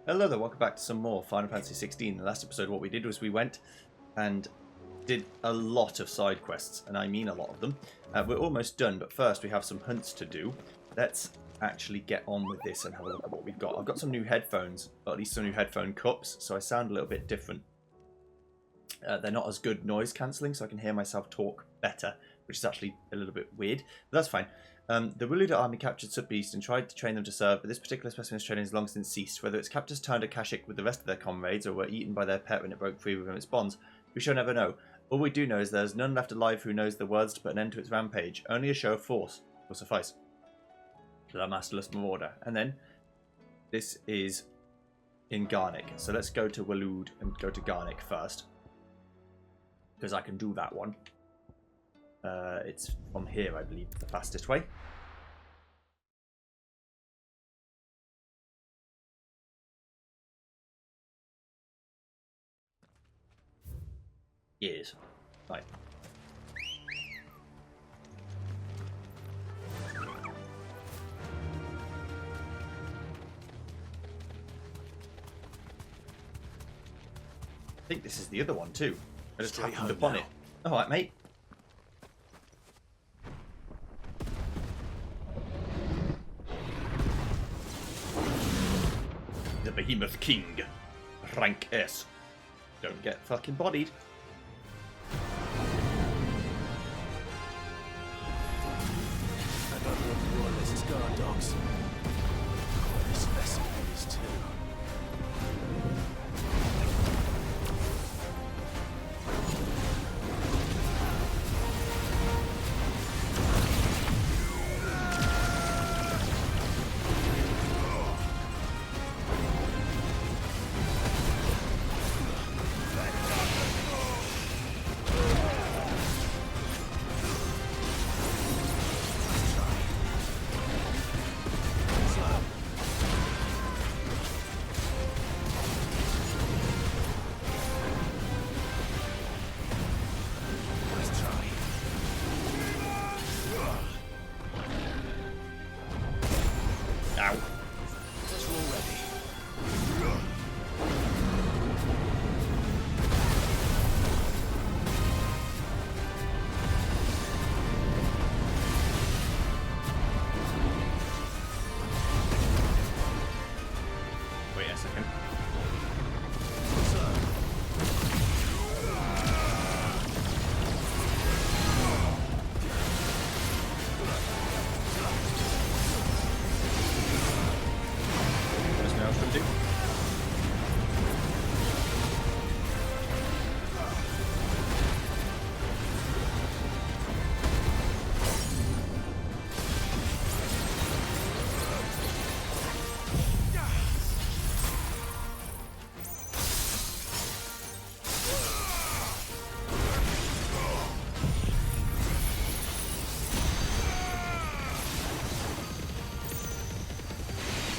Hello there, welcome back to some more Final Fantasy XVI. In the last episode what we did was we went and did a lot of side quests, and I mean a lot of them. We're almost done, but first we have some hunts to do. Let's actually get on with this and have a look at what we've got. I've got some new headphones, or at least some new headphone cups, so I sound a little bit different. They're not as good noise cancelling, so I can hear myself talk better, which is actually a little bit weird, but that's fine. The Waluda army captured Sub-Beast and tried to train them to serve, but this particular specimen's training has long since ceased. Whether its captors turned Akashic with the rest of their comrades or were eaten by their pet when it broke free within its bonds, we shall never know. All we do know is there is none left alive who knows the words to put an end to its rampage. Only a show of force will suffice. To our masterless marauder. And then, this is in Garnic. So let's go to Walud and go to Garnic first. Because I can do that one. It's from here, I believe, the fastest way. Yes. Right. I think this is the other one too. I just happened upon it. Alright, mate. The Behemoth King. Rank S. Don't get fucking bodied. I got one of your guard dogs. This vessel is too.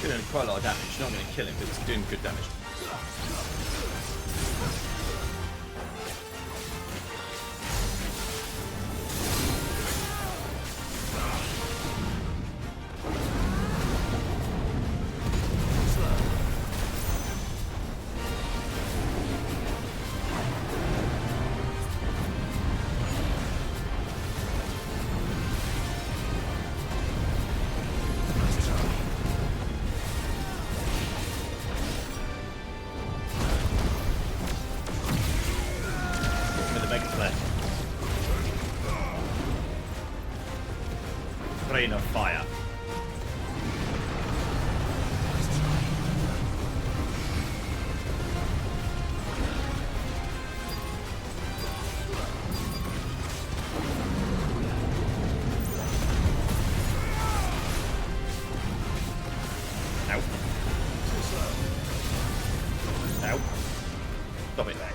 Doing quite a lot of damage. Not going to kill him, but it's doing good damage. Rain of fire. Ow. Ow. Stop it there.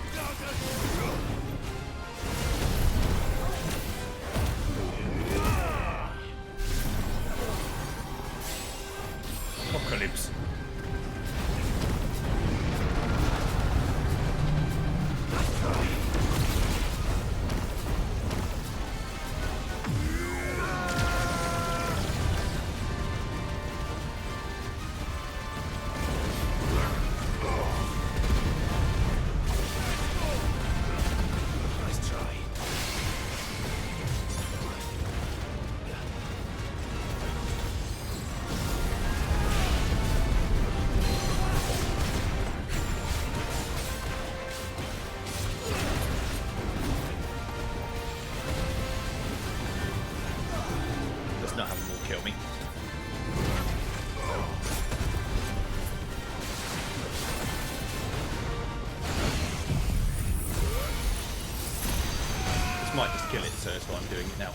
might just kill it, so that's why I'm doing it now.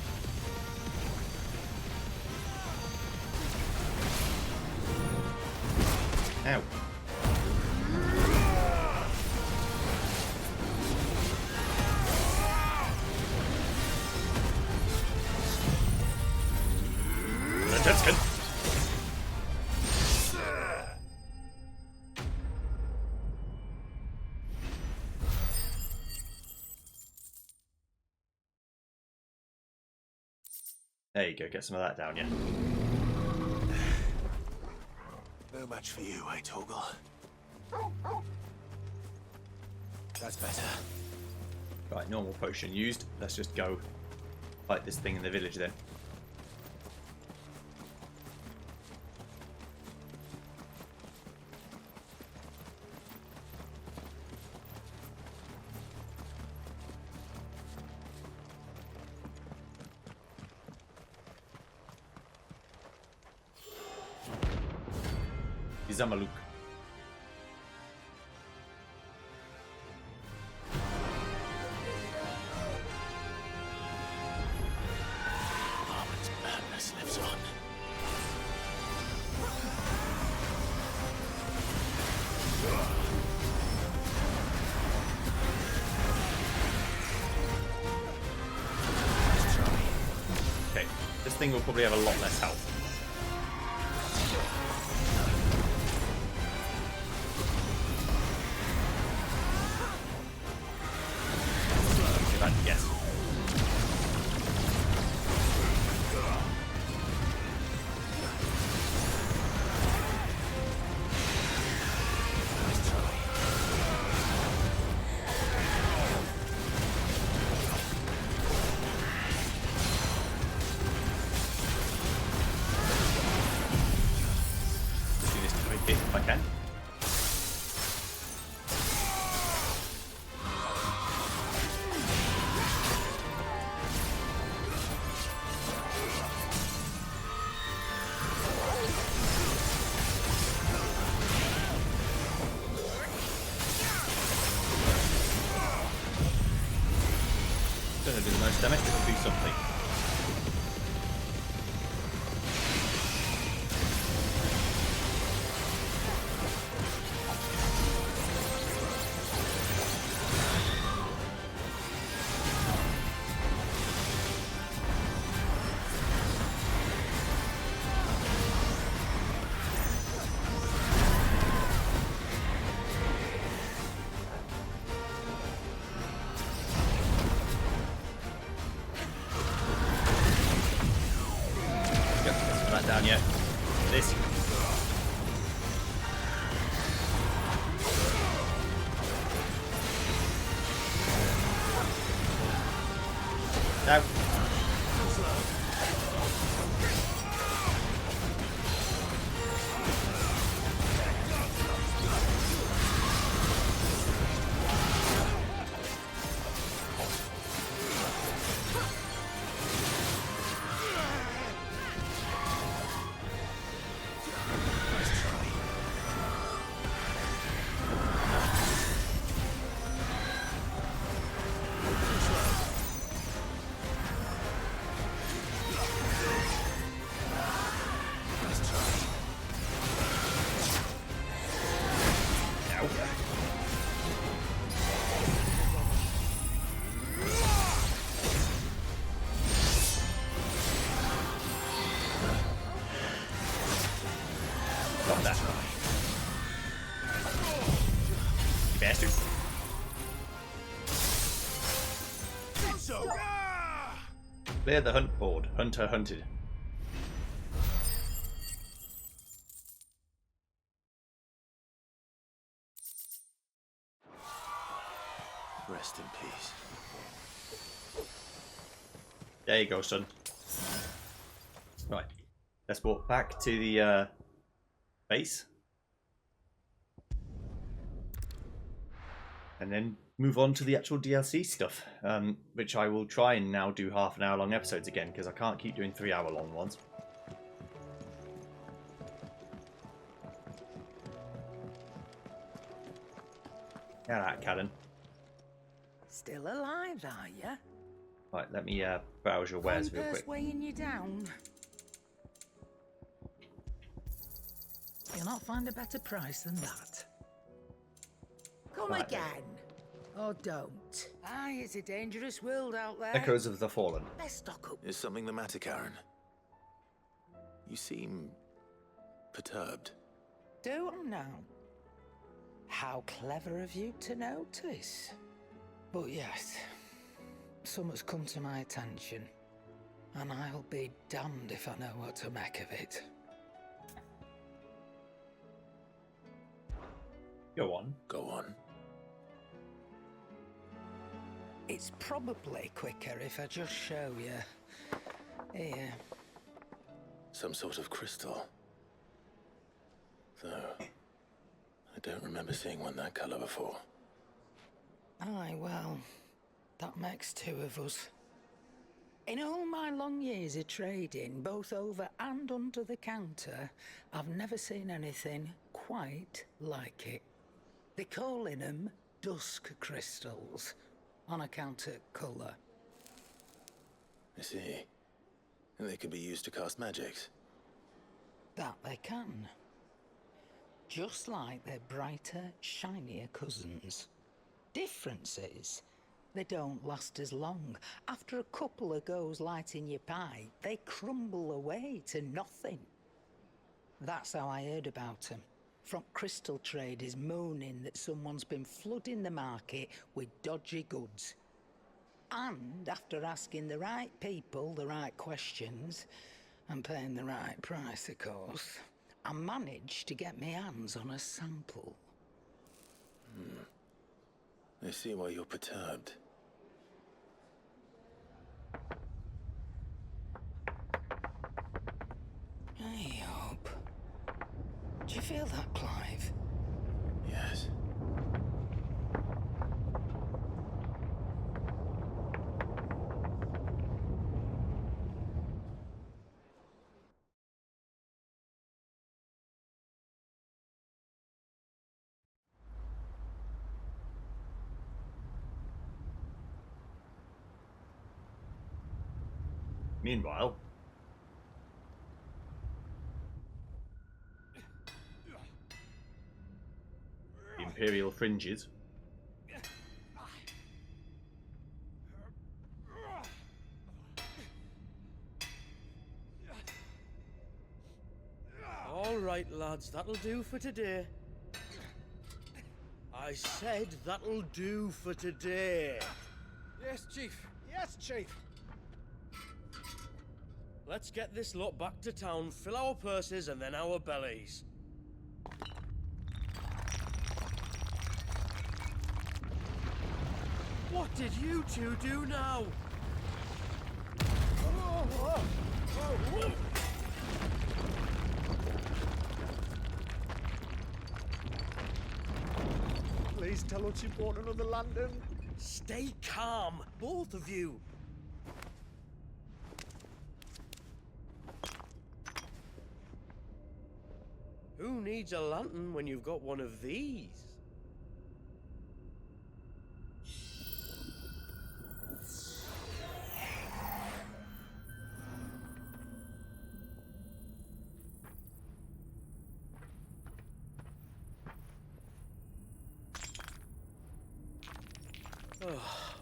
Ow. That's good. There you go, get some of that down, yeah. No match for you, eh, Toggle? That's better. Right, normal potion used. Let's just go fight this thing in the village then. Zamaluk. Harmon's madness lives on. Okay, this thing will probably have a lot less health. Yes. Do this to make it if I can. Gonna do the most damage, but it'll do something. Down yet. This. No. Stop that. You bastard. Clear the hunt board. Hunter hunted. Rest in peace. There you go, son. Right. Let's walk back to the base. And then move on to the actual DLC stuff, which I will try and now do half an hour long episodes again, because I can't keep doing 3 hour long ones. Yeah, that Charon. Still alive, are you? Right, let me browse your wares real quick. Weighing you down. You'll not find a better price than that. Come Right. again. Or don't. Aye, it's a dangerous world out there. Echoes of the Fallen. Best stock up. Is something the matter, Charon? You seem perturbed. Do I now? How clever of you to notice. But yes, something's come to my attention, and I'll be damned if I know what to make of it. Go on. Go on. It's probably quicker if I just show you. Here. Some sort of crystal. Though, I don't remember seeing one that color before. Aye, well, that makes two of us. In all my long years of trading, both over and under the counter, I've never seen anything quite like it. They're calling them dusk crystals, on account of colour. I see. And they can be used to cast magics. That they can. Just like their brighter, shinier cousins. Difference is, they don't last as long. After a couple of goes lighting your pipe, they crumble away to nothing. That's how I heard about them. From crystal traders moaning that someone's been flooding the market with dodgy goods. And after asking the right people the right questions, and paying the right price, of course, I managed to get my hands on a sample. I see why you're perturbed. I hope. Do you feel that, Clive? Yes. Meanwhile, the Imperial fringes. All right, lads, that'll do for today. I said that'll do for today. Yes, Chief. Yes, Chief. Let's get this lot back to town, fill our purses and then our bellies. What did you two do now? Please tell us you bought another London. Stay calm, both of you. Who needs a lantern when you've got one of these?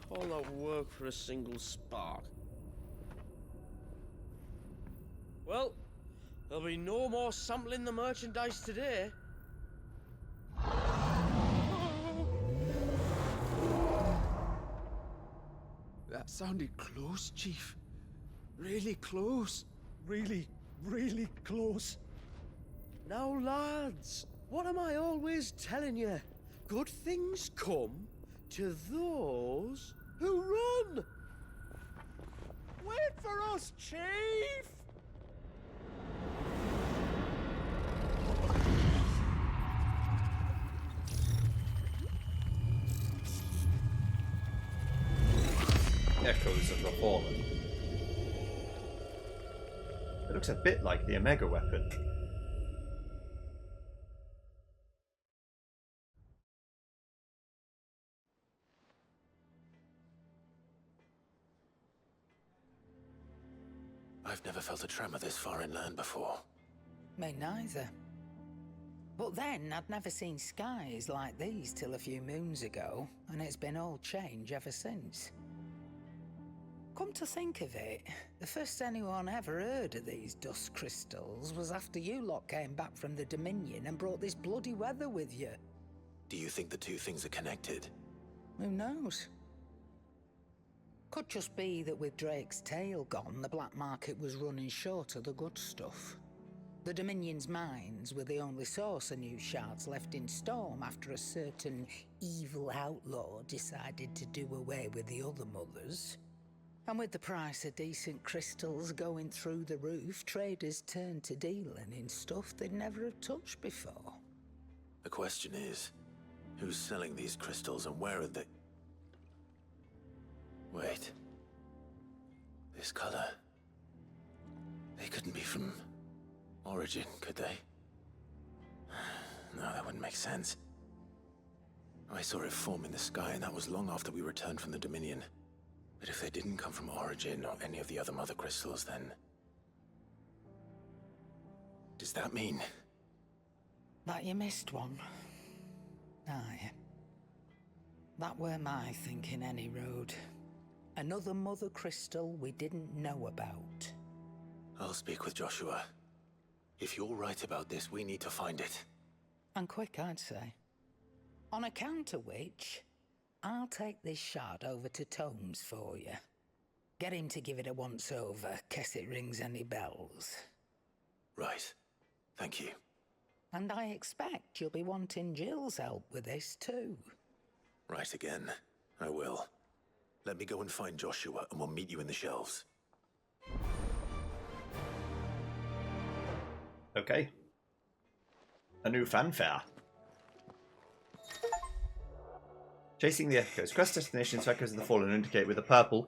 All that work for a single spark. Well, there'll be no more sampling the merchandise today. That sounded close, Chief. Really close. Really, really close. Now, lads, what am I always telling you? Good things come to those who run. Wait for us, Chief! Echoes of the Fallen. It looks a bit like the Omega weapon. I've never felt a tremor this far inland before. Me neither. But then I'd never seen skies like these till a few moons ago, and it's been all change ever since. Come to think of it, the first anyone ever heard of these dust crystals was after you lot came back from the Dominion and brought this bloody weather with you. Do you think the two things are connected? Who knows? Could just be that with Drake's tail gone, the black market was running short of the good stuff. The Dominion's mines were the only source of new shards left in Storm after a certain evil outlaw decided to do away with the other mothers. And with the price of decent crystals going through the roof, traders turned to dealing in stuff they'd never have touched before. The question is, who's selling these crystals and where are they? Wait. This color. They couldn't be from Origin, could they? No, that wouldn't make sense. I saw it form in the sky, and that was long after we returned from the Dominion. But if they didn't come from Origin or any of the other mother crystals, then... does that mean... That you missed one? Aye. That were my thinking any road. Another mother crystal we didn't know about. I'll speak with Joshua. If you're right about this, we need to find it. And quick, I'd say. On account of which, I'll take this shard over to Tomes for you. Get him to give it a once-over, case it rings any bells. Right. Thank you. And I expect you'll be wanting Jill's help with this too. Right again. I will. Let me go and find Joshua, and we'll meet you in the shelves. Okay. A new fanfare. Chasing the Echoes. Quest destinations for Echoes of the Fallen indicate with a purple.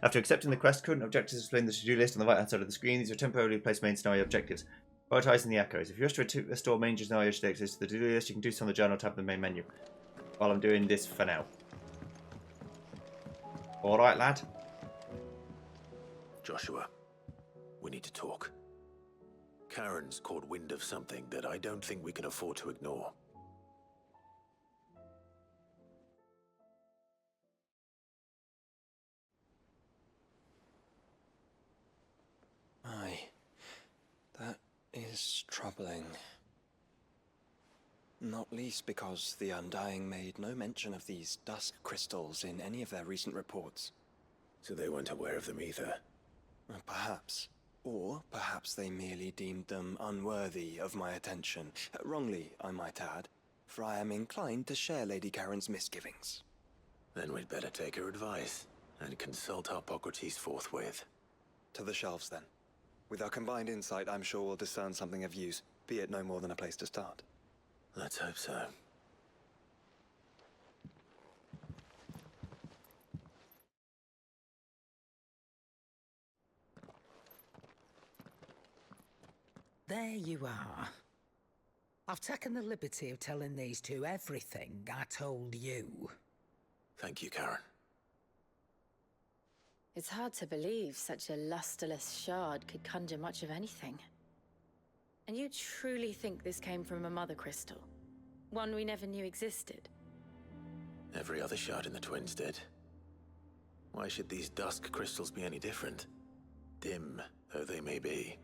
After accepting the quest, current objectives display in the to-do list on the right-hand side of the screen. These are temporarily placed main scenario objectives. Prioritizing the Echoes. If you wish to restore main scenario should access to the to-do list, you can do so on the journal tab of the main menu. While I'm doing this for now. Alright, lad. Joshua, we need to talk. Charon's caught wind of something that I don't think we can afford to ignore. Aye, that is troubling. Not least because the Undying made no mention of these dusk crystals in any of their recent reports. So they weren't aware of them either. Perhaps. Or perhaps they merely deemed them unworthy of my attention. Wrongly, I might add, for I am inclined to share Lady Charon's misgivings. Then we'd better take her advice and consult Hippocrates forthwith. To the shelves, then. With our combined insight, I'm sure we'll discern something of use, be it no more than a place to start. Let's hope so. There you are. I've taken the liberty of telling these two everything I told you. Thank you, Charon. It's hard to believe such a lusterless shard could conjure much of anything. And you truly think this came from a mother crystal? One we never knew existed? Every other shard in the Twins did. Why should these dusk crystals be any different? Dim though they may be.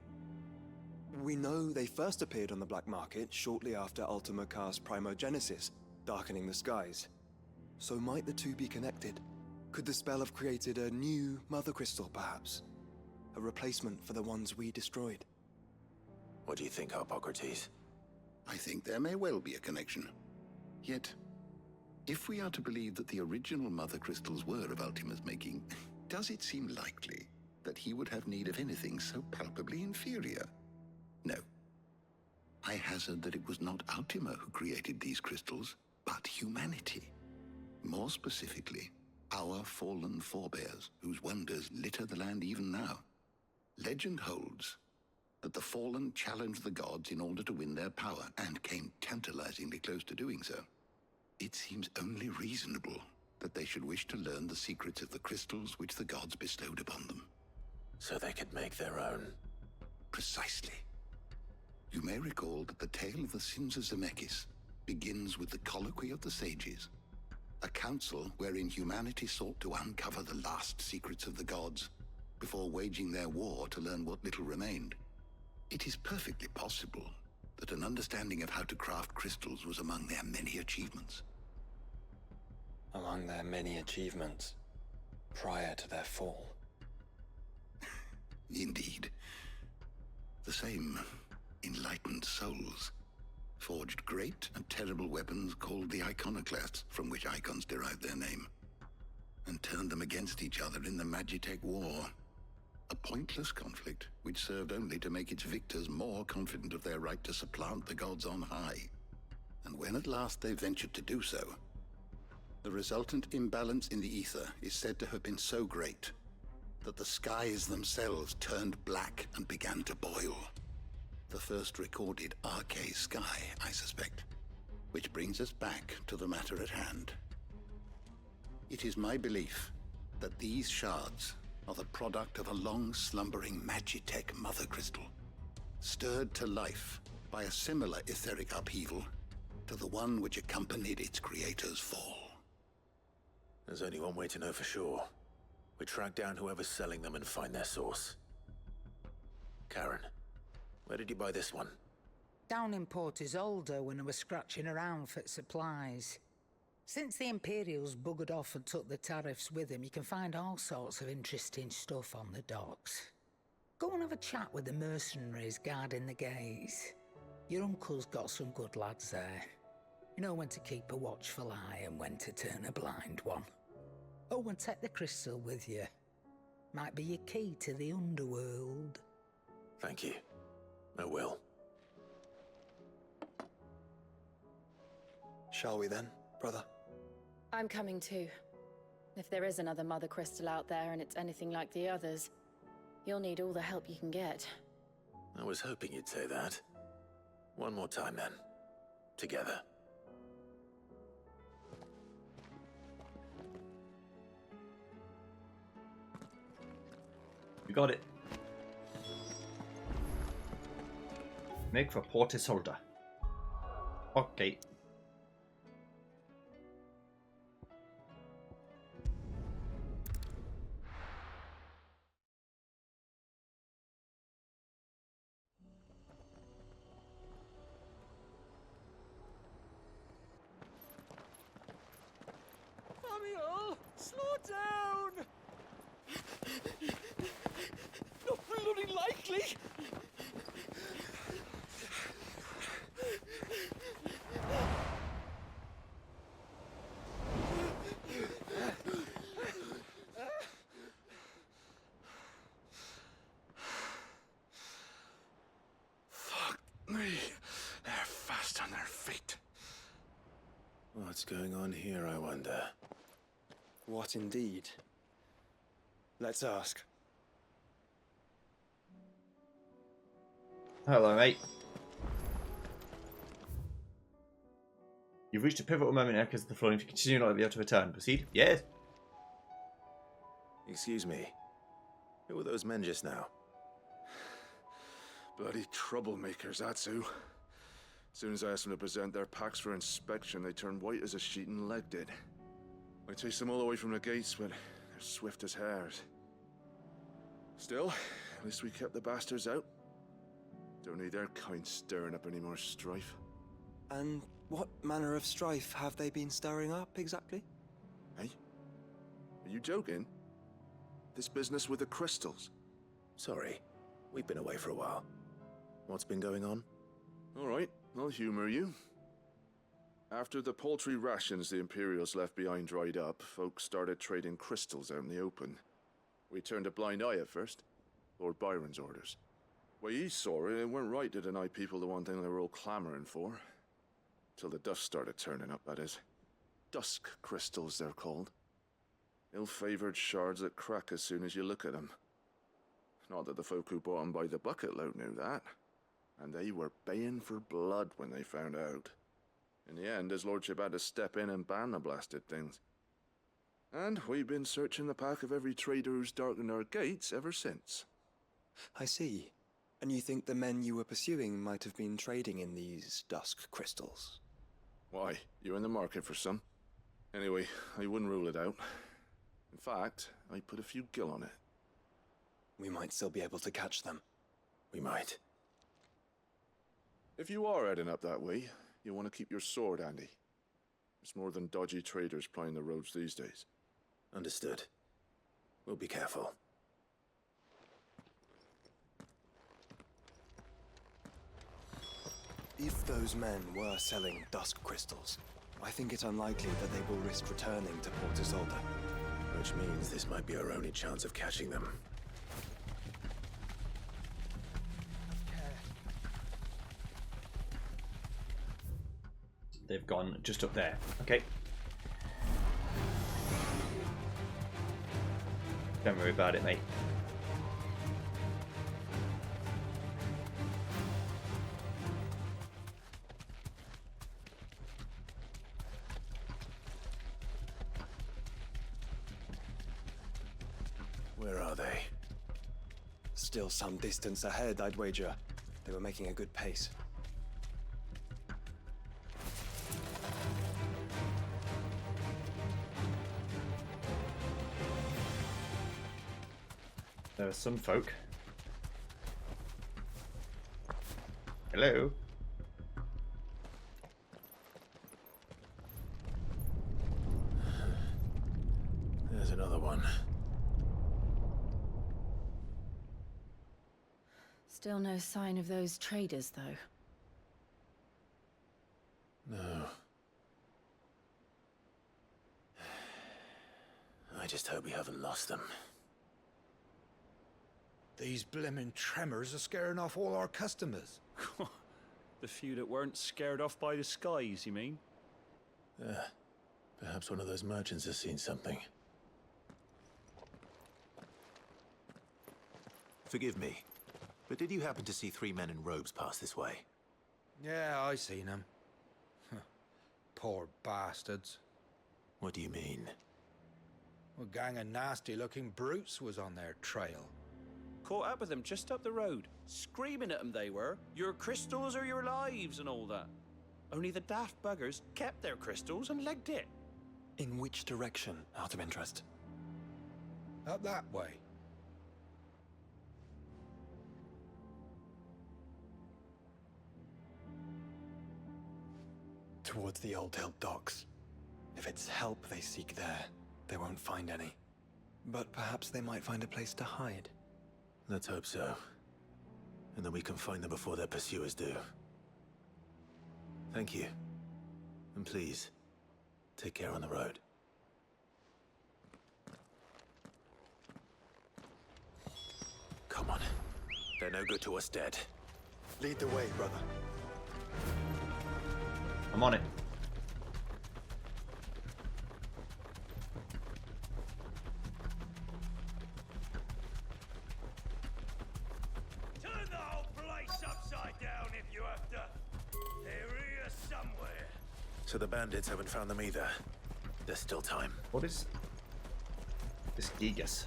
We know they first appeared on the black market shortly after Ultima cast Primogenesis, darkening the skies. So might the two be connected? Could the spell have created a new mother crystal, perhaps? A replacement for the ones we destroyed? What do you think, Hippocrates? I think there may well be a connection. Yet, if we are to believe that the original mother crystals were of Ultima's making, does it seem likely that he would have need of anything so palpably inferior? No. I hazard that it was not Ultima who created these crystals, but humanity. More specifically, our fallen forebears, whose wonders litter the land even now. Legend holds that the fallen challenged the gods in order to win their power, and came tantalizingly close to doing so. It seems only reasonable that they should wish to learn the secrets of the crystals which the gods bestowed upon them. So they could make their own. Precisely. You may recall that the tale of the sins of Zemeckis begins with the colloquy of the sages, a council wherein humanity sought to uncover the last secrets of the gods before waging their war to learn what little remained. It is perfectly possible that an understanding of how to craft crystals was among their many achievements. Among their many achievements prior to their fall. Indeed. The same enlightened souls forged great and terrible weapons called the iconoclasts, from which icons derived their name, and turned them against each other in the Magitech War. A pointless conflict which served only to make its victors more confident of their right to supplant the gods on high. And when at last they ventured to do so, the resultant imbalance in the ether is said to have been so great that the skies themselves turned black and began to boil. The first recorded Arcane sky, I suspect. Which brings us back to the matter at hand. It is my belief that these shards are the product of a long-slumbering Magitech mother crystal, stirred to life by a similar etheric upheaval to the one which accompanied its creator's fall. There's only one way to know for sure. We track down whoever's selling them and find their source. Charon, where did you buy this one? Down in Port Isolde when I was scratching around for supplies. Since the Imperials buggered off and took the tariffs with them, you can find all sorts of interesting stuff on the docks. Go and have a chat with the mercenaries guarding the gates. Your uncle's got some good lads there. You know when to keep a watchful eye and when to turn a blind one. Oh, and take the crystal with you. Might be your key to the underworld. Thank you. I will. Shall we then, brother? I'm coming too. If there is another mother crystal out there and it's anything like the others, you'll need all the help you can get. I was hoping you'd say that. One more time then. Together. You got it. Make for Port Isolde. Okay. Samuel, slow down! Not bloody likely! Fuck me. They're fast on their feet. What's going on here, I wonder? What indeed? Let's ask. Hello, mate. You've reached a pivotal moment here because of the flooding. If you continue, not be able to return. Proceed. Yes. Excuse me. Who were those men just now? Bloody troublemakers, that's who. As soon as I asked them to present their packs for inspection, they turned white as a sheet and legged it. I chased them all away from the gates, but they're swift as hares. Still, at least we kept the bastards out. Don't need their kind stirring up any more strife. And what manner of strife have they been stirring up, exactly? Hey? Are you joking? This business with the crystals? Sorry. We've been away for a while. What's been going on? Alright, I'll humor you. After the paltry rations the Imperials left behind dried up, folks started trading crystals out in the open. We turned a blind eye at first. Lord Byron's orders. Way he saw it, it weren't right to deny people the one thing they were all clamoring for. Till the dust started turning up, that is. Dusk crystals, they're called. Ill-favored shards that crack as soon as you look at them. Not that the folk who bought them by the bucketload knew that. And they were baying for blood when they found out. In the end, his lordship had to step in and ban the blasted things. And we've been searching the pack of every trader who's darkened our gates ever since. I see. And you think the men you were pursuing might have been trading in these dusk crystals? Why, you in the market for some? Anyway, I wouldn't rule it out. In fact, I'd put a few gil on it. We might still be able to catch them. We might. If you are heading up that way, you want to keep your sword handy. There's more than dodgy traders plying the roads these days. Understood. We'll be careful. If those men were selling dusk crystals, I think it unlikely that they will risk returning to Port Isolde. Which means this might be our only chance of catching them. They've gone just up there. Okay. Don't worry about it, mate. Where are they? Still some distance ahead, I'd wager. They were making a good pace. There are some folk. Hello? There's another one. Still no sign of those traders, though. No. I just hope we haven't lost them. These blimmin' tremors are scaring off all our customers. The few that weren't scared off by the skies, you mean? Perhaps one of those merchants has seen something. Forgive me, but did you happen to see 3 men in robes pass this way? Yeah, I seen them. Poor bastards. What do you mean? A gang of nasty-looking brutes was on their trail. Caught up with them just up the road, screaming at them they were, your crystals or your lives and all that. Only the daft buggers kept their crystals and legged it. In which direction, out of interest? Up that way. Towards the Old Hill docks. If it's help they seek there, they won't find any. But perhaps they might find a place to hide. Let's hope so. And then we can find them before their pursuers do. Thank you. And please, take care on the road. Come on. They're no good to us dead. Lead the way, brother. I'm on it. Turn the whole place upside down if you have to. They're here somewhere. So the bandits haven't found them either. There's still time. What is this Gigas?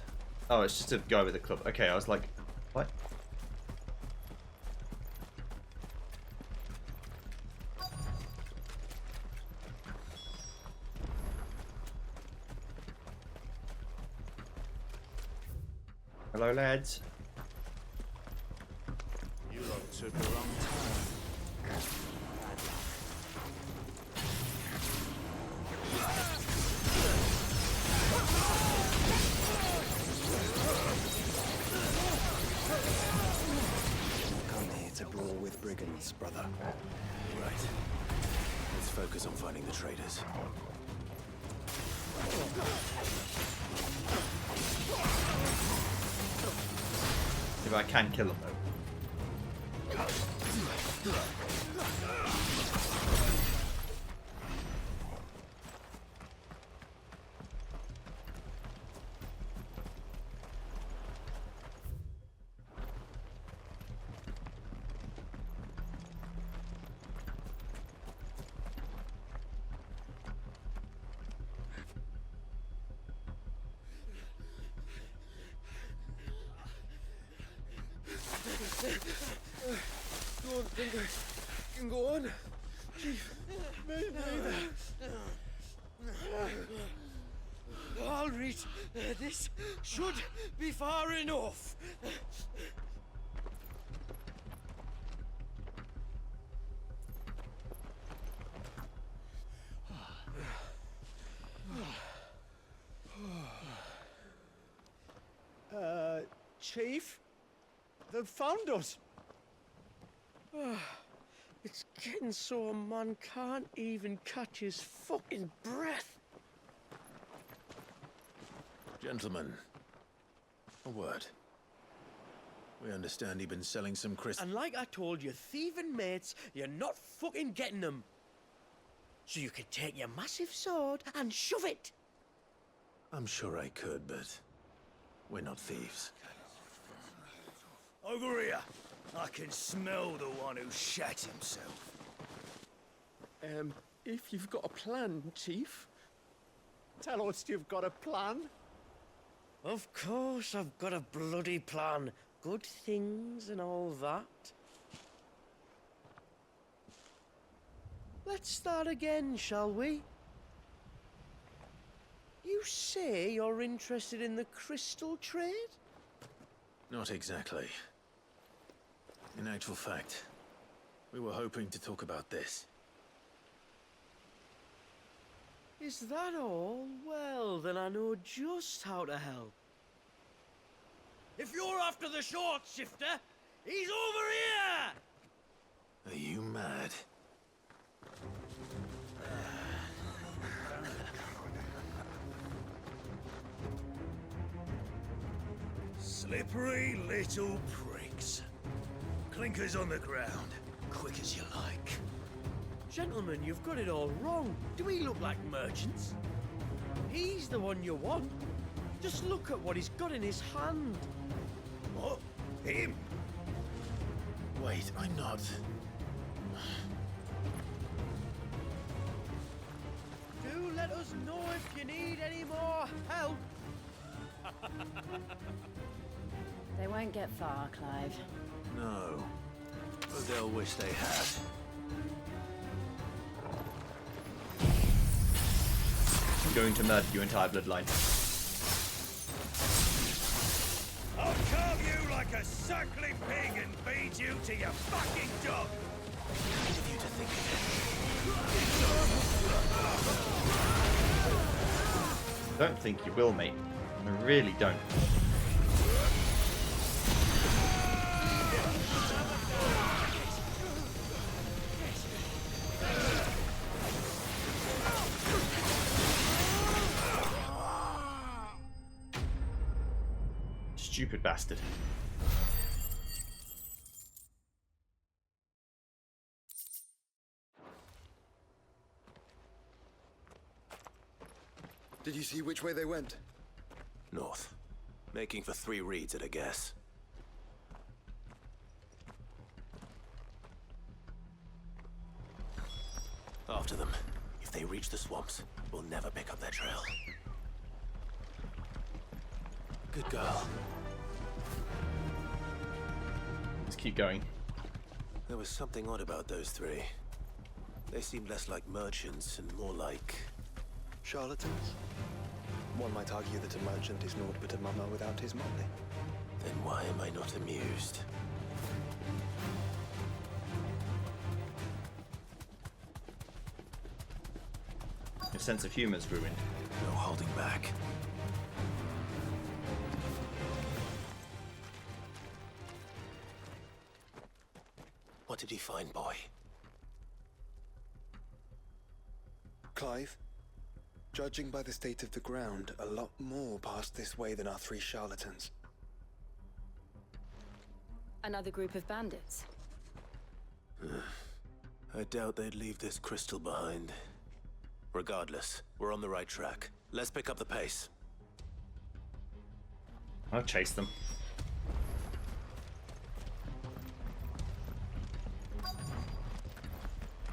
Oh, it's just a guy with a club. Okay, I was like, what? Hello, lads. You lot took the wrong turn. Come here to brawl with brigands, brother. Right. Let's focus on finding the traders. If I can kill them though. Don't think I can go on. Chief, me neither. All right, this should be far enough. Chief? They've found us. It's getting so a man can't even catch his fucking breath. Gentlemen, a word. We understand you've been selling some crystals. And like I told your thieving mates, you're not fucking getting them. So you could take your massive sword and shove it. I'm sure I could, but we're not thieves. Over here. I can smell the one who shat himself. If you've got a plan, Chief. Tell us you've got a plan. Of course I've got a bloody plan. Good things and all that. Let's start again, shall we? You say you're interested in the crystal trade? Not exactly. In actual fact, we were hoping to talk about this. Is that all? Well, then I know just how to help. If you're after the short shifter, he's over here! Are you mad? Slippery little pricks. Clinkers on the ground, quick as you like. Gentlemen, you've got it all wrong. Do we look like merchants? He's the one you want. Just look at what he's got in his hand. What? Him? Wait, I'm not. Do let us know if you need any more help. They won't get far, Clive. No. But they'll wish they had. I'm going to murder your entire bloodline. I'll carve you like a suckling pig and feed you to your fucking dog! Kind of you to think I don't think you will, mate. I really don't. Stupid bastard. Did you see which way they went? North. Making for 3 reads at a guess. After them. If they reach the swamps, we'll never pick up their trail. Good girl. Let's keep going. There was something odd about those 3. They seemed less like merchants and more like... Charlatans? One might argue that a merchant is naught but a mummer without his motley. Then why am I not amused? Your sense of humor's ruined. No holding back. What did he find, boy? Clive? Judging by the state of the ground, a lot more passed this way than our 3 charlatans. Another group of bandits. I doubt they'd leave this crystal behind. Regardless, we're on the right track. Let's pick up the pace. I'll chase them.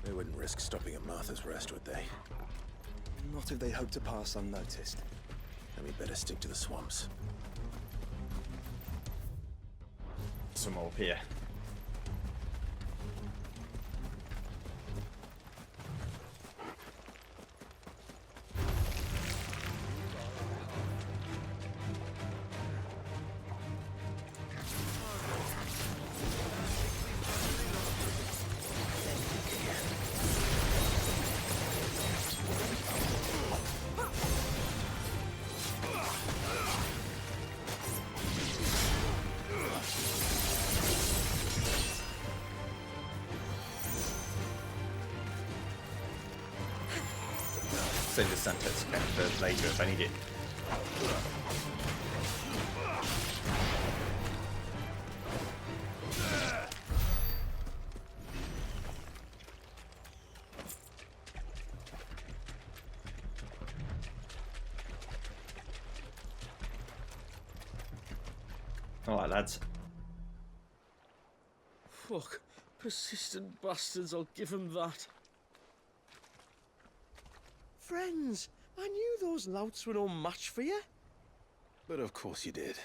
They wouldn't risk stopping at Martha's Rest, would they? Not if they hope to pass unnoticed. Then we'd better stick to the swamps. Some more up here. save this sentence for later if I need it. Alright, lads. Fuck. Persistent bastards, I'll give them that. Friends, I knew those louts were no match for you. But of course you did.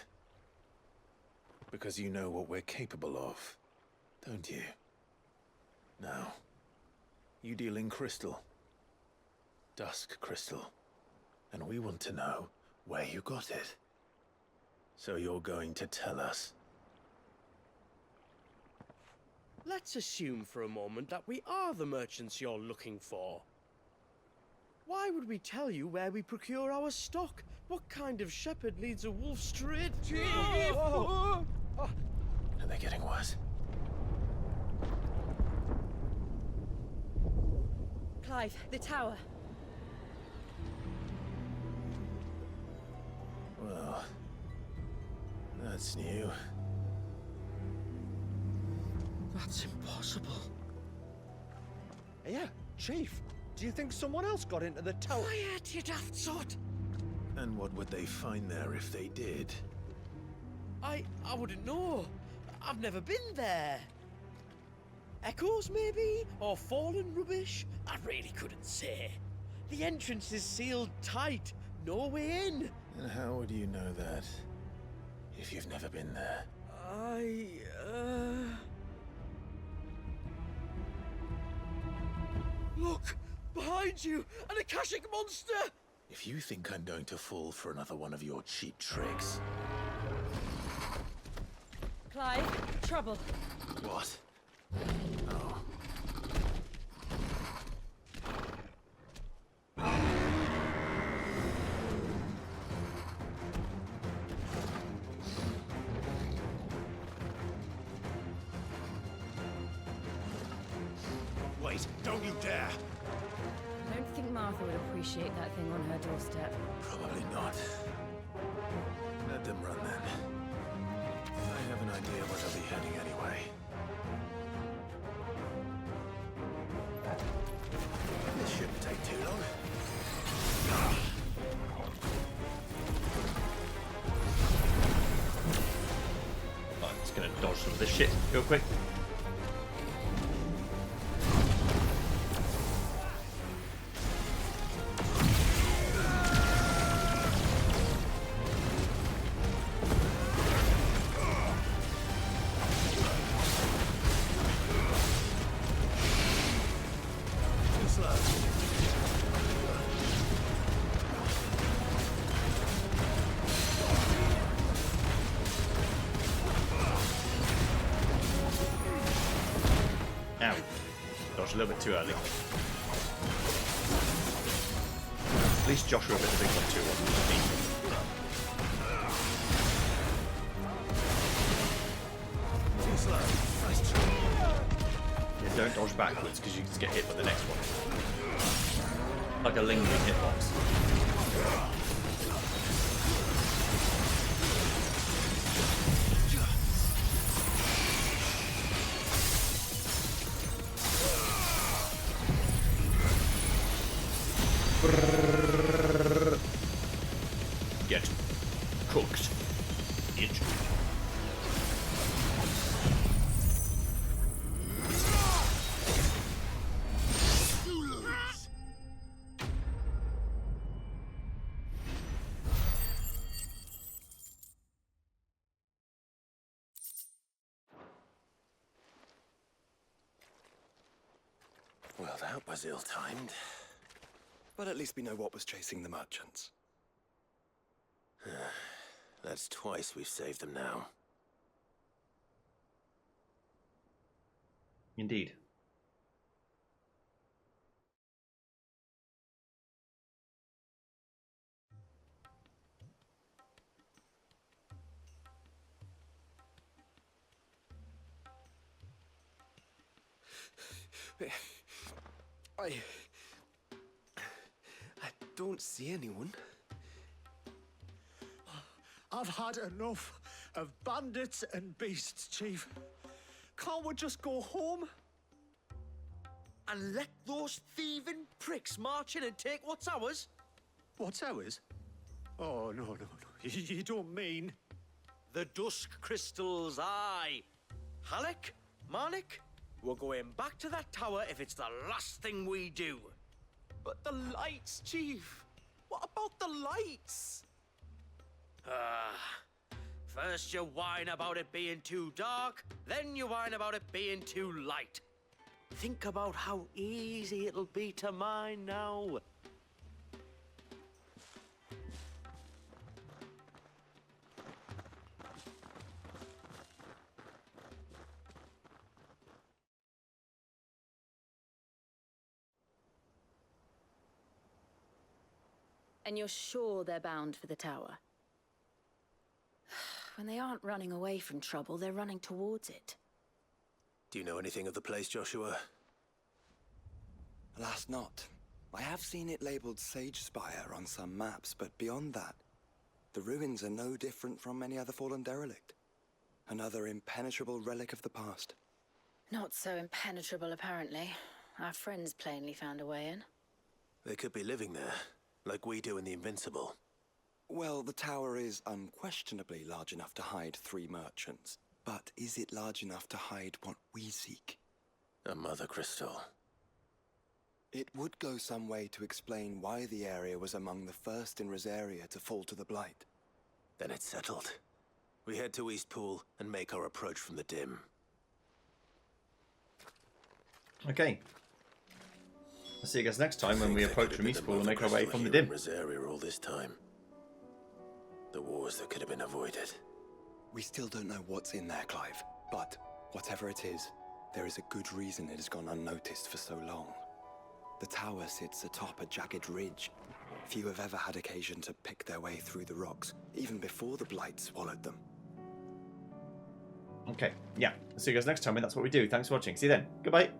Because you know what we're capable of, don't you? Now, you deal in crystal. Dusk crystal. And we want to know where you got it. So you're going to tell us? Let's assume for a moment that we are the merchants you're looking for. Why would we tell you where we procure our stock? What kind of shepherd leads a wolf straight to... Are they getting worse? Clive, the tower. Well, that's new. That's impossible. Yeah, Chief. Do you think someone else got into the tower? Quiet, you daft sot! And what would they find there if they did? I wouldn't know. I've never been there. Echoes, maybe? Or fallen rubbish? I really couldn't say. The entrance is sealed tight. No way in. And how would you know that, if you've never been there? Look! Behind you! An Akashic monster! If you think I'm going to fall for another one of your cheap tricks... Clive, trouble. What? Oh. Wait, don't you dare! I don't think Martha would appreciate that thing on her doorstep. Probably not. Let them run then. I have an idea where they'll be heading anyway. This shouldn't take too long. I'm just gonna dodge some of this shit real quick. Ow. Dodged a little bit too early. At least Joshua a bit of big one too, wasn't he? Too slow. Nice try. Yeah, don't dodge backwards because you just get hit by the next one. Like a lingering hitbox. Get cooked, bitch. Well, that was ill-timed. But at least we know what was chasing the merchants. That's twice we've saved them now. Indeed. don't see anyone. I've had enough of bandits and beasts, Chief. Can't we just go home? And let those thieving pricks march in and take what's ours? What's ours? Oh, no. You don't mean... The dusk crystals, aye. Halleck, Marnik, we're going back to that tower if it's the last thing we do. But the lights, Chief. What about the lights? First you whine about it being too dark, then you whine about it being too light. Think about how easy it'll be to mine now. And you're sure they're bound for the tower? When they aren't running away from trouble, they're running towards it. Do you know anything of the place, Joshua? Alas, not. I have seen it labeled Sage Spire on some maps, but beyond that, the ruins are no different from any other fallen derelict. Another impenetrable relic of the past. Not so impenetrable, apparently. Our friends plainly found a way in. They could be living there, like we do in the Invincible. Well, the tower is unquestionably large enough to hide 3 merchants. But is it large enough to hide what we seek? A mother crystal. It would go some way to explain why the area was among the first in Rosaria to fall to the Blight. Then it's settled. We head to Eastpool and make our approach from the dim. Okay. I'll see you guys next time when we approach from Eastpool and make our way from the dim. Rosaria all this time. The wars that could have been avoided. We still don't know what's in there, Clive. But whatever it is, there is a good reason it has gone unnoticed for so long. The tower sits atop a jagged ridge. Few have ever had occasion to pick their way through the rocks, even before the Blight swallowed them. Okay, yeah. I'll see you guys next time when that's what we do. Thanks for watching. See you then. Goodbye.